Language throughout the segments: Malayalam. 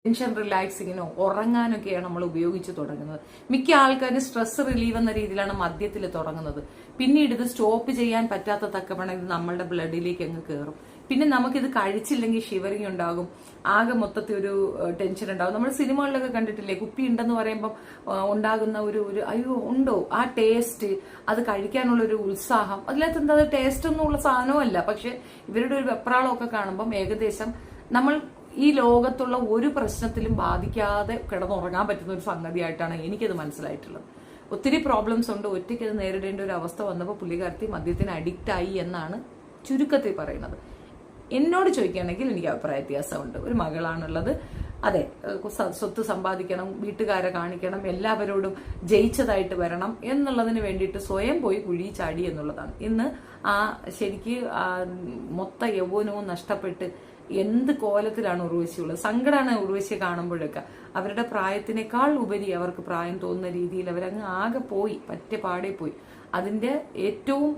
ടെൻഷൻ റിലാക്സിങ്ങിനോ ഉറങ്ങാനൊക്കെയാണ് നമ്മൾ ഉപയോഗിച്ച് തുടങ്ങുന്നത്. മിക്ക ആൾക്കാരും സ്ട്രെസ് റിലീവ് എന്ന രീതിയിലാണ് മദ്യത്തിൽ തുടങ്ങുന്നത്. പിന്നീട് ഇത് സ്റ്റോപ്പ് ചെയ്യാൻ പറ്റാത്ത തക്കവണ്ണം ഇത് നമ്മളുടെ ബ്ലഡിലേക്ക് അങ്ങ് കയറും. പിന്നെ നമുക്കിത് കഴിച്ചില്ലെങ്കിൽ ഷിവറിങ് ഉണ്ടാകും, ആകെ മൊത്തത്തിൽ ഒരു ടെൻഷൻ ഉണ്ടാകും. നമ്മൾ സിനിമകളിലൊക്കെ കണ്ടിട്ടില്ലേ, കുപ്പി ഉണ്ടെന്ന് പറയുമ്പോൾ ഉണ്ടാകുന്ന ഒരു അയ്യോ ഉണ്ടോ ആ ടേസ്റ്റ്, അത് കഴിക്കാനുള്ള ഒരു ഉത്സാഹം. അതിനകത്ത് എന്താ ടേസ്റ്റ് ഒന്നും ഉള്ള സാധനമല്ല, പക്ഷെ ഇവരുടെ ഒരു വെപ്രാളമൊക്കെ കാണുമ്പം ഏകദേശം നമ്മൾ ഈ ലോകത്തുള്ള ഒരു പ്രശ്നത്തിലും ബാധിക്കാതെ കിടന്നുറങ്ങാൻ പറ്റുന്ന ഒരു സംഗതിയായിട്ടാണ് എനിക്കത് മനസ്സിലായിട്ടുള്ളത്. ഒത്തിരി പ്രോബ്ലംസ് ഉണ്ട്, ഒറ്റയ്ക്ക് അത് നേരിടേണ്ട ഒരു അവസ്ഥ വന്നപ്പോൾ പുള്ളിക്കാരത്തി മദ്യത്തിന് അഡിക്റ്റ് ആയി എന്നാണ് ചുരുക്കത്തിൽ പറയുന്നത്. എന്നോട് ചോദിക്കുകയാണെങ്കിൽ എനിക്ക് അഭിപ്രായ വ്യത്യാസമുണ്ട്. ഒരു മകളാണുള്ളത്, അതെ, സ്വത്ത് സമ്പാദിക്കണം, വീട്ടുകാരെ കാണിക്കണം, എല്ലാവരോടും ജയിച്ചതായിട്ട് വരണം എന്നുള്ളതിന് വേണ്ടിയിട്ട് സ്വയം പോയി കുഴി ചാടി എന്നുള്ളതാണ്. ഇന്ന് ശരിക്ക് മൊത്ത യൗവനവും നഷ്ടപ്പെട്ട് എന്ത് കോലത്തിലാണ് ഉർവശിയുള്ളത്. സങ്കടമാണ് ഉർവശിയെ കാണുമ്പോഴൊക്കെ. അവരുടെ പ്രായത്തിനേക്കാൾ ഉപരി അവർക്ക് പ്രായം തോന്നുന്ന രീതിയിൽ അവരങ്ങ് ആകെ പോയി, പാടെ പോയി. അതിന്റെ ഏറ്റവും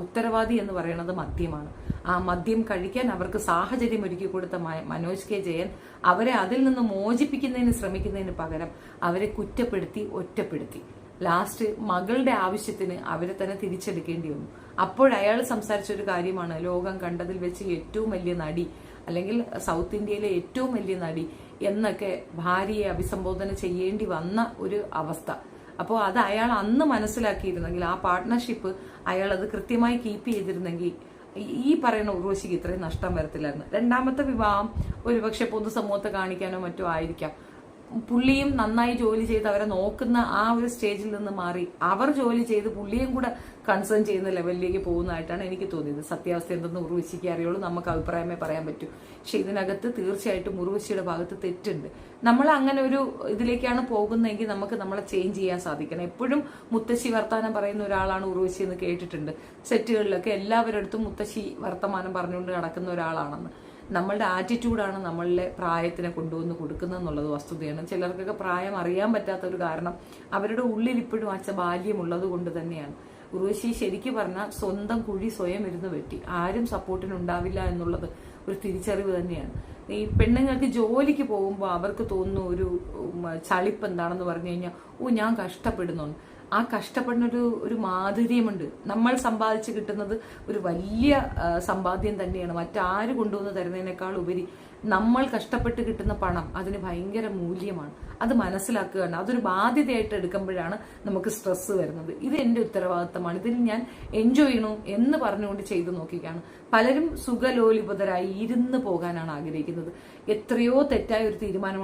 ഉത്തരവാദി എന്ന് പറയുന്നത് മദ്യമാണ്. ആ മദ്യം കഴിക്കാൻ അവർക്ക് സാഹചര്യം ഒരുക്കി കൊടുത്ത മനോജ് കെ ജയൻ അവരെ അതിൽ നിന്ന് മോചിപ്പിക്കുന്നതിന് ശ്രമിക്കുന്നതിന് പകരം അവരെ കുറ്റപ്പെടുത്തി, ഒറ്റപ്പെടുത്തി. ലാസ്റ്റ് മകളുടെ ആവശ്യത്തിന് അവരെ തന്നെ തിരിച്ചെടുക്കേണ്ടി വന്നു. അപ്പോഴയാൾ സംസാരിച്ച ഒരു കാര്യമാണ്, ലോകം കണ്ടതിൽ വെച്ച് ഏറ്റവും വലിയ നടി, അല്ലെങ്കിൽ സൗത്ത് ഇന്ത്യയിലെ ഏറ്റവും വലിയ നടി എന്നൊക്കെ ഭാര്യയെ അഭിസംബോധന ചെയ്യേണ്ടി വന്ന ഒരു അവസ്ഥ. അപ്പോൾ അത് അയാൾ അന്ന് മനസ്സിലാക്കിയിരുന്നെങ്കിൽ, ആ പാർട്ട്ണർഷിപ്പ് അയാൾ അത് കൃത്യമായി കീപ്പ് ചെയ്തിരുന്നെങ്കിൽ ഈ പറയുന്ന ഉർവശിക്ക് ഇത്രയും നഷ്ടം വരത്തില്ലായിരുന്നു. രണ്ടാമത്തെ വിവാഹം ഒരുപക്ഷെ പൊതുസമൂഹത്തെ കാണിക്കാനോ മറ്റോ ആയിരിക്കാം. പുള്ളിയും നന്നായി ജോലി ചെയ്ത് അവരെ നോക്കുന്ന ആ ഒരു സ്റ്റേജിൽ നിന്ന് മാറി അവർ ജോലി ചെയ്ത് പുള്ളിയും കൂടെ കൺസേൺ ചെയ്യുന്ന ലെവലിലേക്ക് പോകുന്നതായിട്ടാണ് എനിക്ക് തോന്നിയത്. സത്യാവസ്ഥ എന്തെന്ന് ഉർവശിക്ക് അറിയുള്ളൂ, നമുക്ക് അഭിപ്രായമേ പറയാൻ പറ്റൂ. പക്ഷെ ഇതിനകത്ത് തീർച്ചയായിട്ടും ഉർവശിയുടെ ഭാഗത്ത് തെറ്റുണ്ട്. നമ്മൾ അങ്ങനെ ഒരു ഇതിലേക്കാണ് പോകുന്നതെങ്കിൽ നമുക്ക് നമ്മളെ ചേഞ്ച് ചെയ്യാൻ സാധിക്കണം. എപ്പോഴും മുത്തശ്ശി വർത്തമാനം പറയുന്ന ഒരാളാണ് ഉർവശി എന്ന് കേട്ടിട്ടുണ്ട്. സെറ്റുകളിലൊക്കെ എല്ലാവരുടെ അടുത്തും മുത്തശ്ശി വർത്തമാനം പറഞ്ഞുകൊണ്ട് നടക്കുന്ന ഒരാളാണെന്ന്. നമ്മളുടെ ആറ്റിറ്റ്യൂഡാണ് നമ്മളുടെ പ്രായത്തിനെ കൊണ്ടുവന്ന് കൊടുക്കുന്നത് എന്നുള്ളത് വസ്തുതയാണ്. ചിലർക്കൊക്കെ പ്രായം അറിയാൻ പറ്റാത്ത ഒരു കാരണം അവരുടെ ഉള്ളിൽ ഇപ്പോഴും ബാല്യമുള്ളത് കൊണ്ട് തന്നെയാണ്. ഉർവശി ശരിക്കും പറഞ്ഞാൽ സ്വന്തം കുഴി സ്വയം ഇരുന്ന് വെട്ടി, ആരും സപ്പോർട്ടിന് ഉണ്ടാവില്ല എന്നുള്ളത് ഒരു തിരിച്ചറിവ് തന്നെയാണ്. ഈ പെണ്ണുങ്ങൾക്ക് ജോലിക്ക് പോകുമ്പോൾ അവർക്ക് തോന്നുന്ന ഒരു ചളിപ്പ് എന്താണെന്ന് പറഞ്ഞു കഴിഞ്ഞാൽ, ഞാൻ കഷ്ടപ്പെടുന്നുണ്ട്. ആ കഷ്ടപ്പെടുന്ന ഒരു മാധുര്യമുണ്ട്. നമ്മൾ സമ്പാദിച്ച് കിട്ടുന്നത് ഒരു വലിയ സമ്പാദ്യം തന്നെയാണ്. മറ്റാര് കൊണ്ടുവന്ന് തരുന്നതിനേക്കാൾ ഉപരി നമ്മൾ കഷ്ടപ്പെട്ട് കിട്ടുന്ന പണം അതിന് ഭയങ്കര മൂല്യമാണ്. അത് മനസ്സിലാക്കുകയാണ്. അതൊരു ബാധ്യതയായിട്ട് എടുക്കുമ്പോഴാണ് നമുക്ക് സ്ട്രെസ് വരുന്നത്. ഇത് എന്റെ ഉത്തരവാദിത്തമാണ്, ഇതിൽ ഞാൻ എൻജോയ് ചെയ്യണു എന്ന് പറഞ്ഞുകൊണ്ട് ചെയ്തു നോക്കിക്കാണ്. പലരും സുഖലോലിപതരായി ഇരുന്ന് പോകാനാണ് ആഗ്രഹിക്കുന്നത്. എത്രയോ തെറ്റായ ഒരു തീരുമാനമാണ്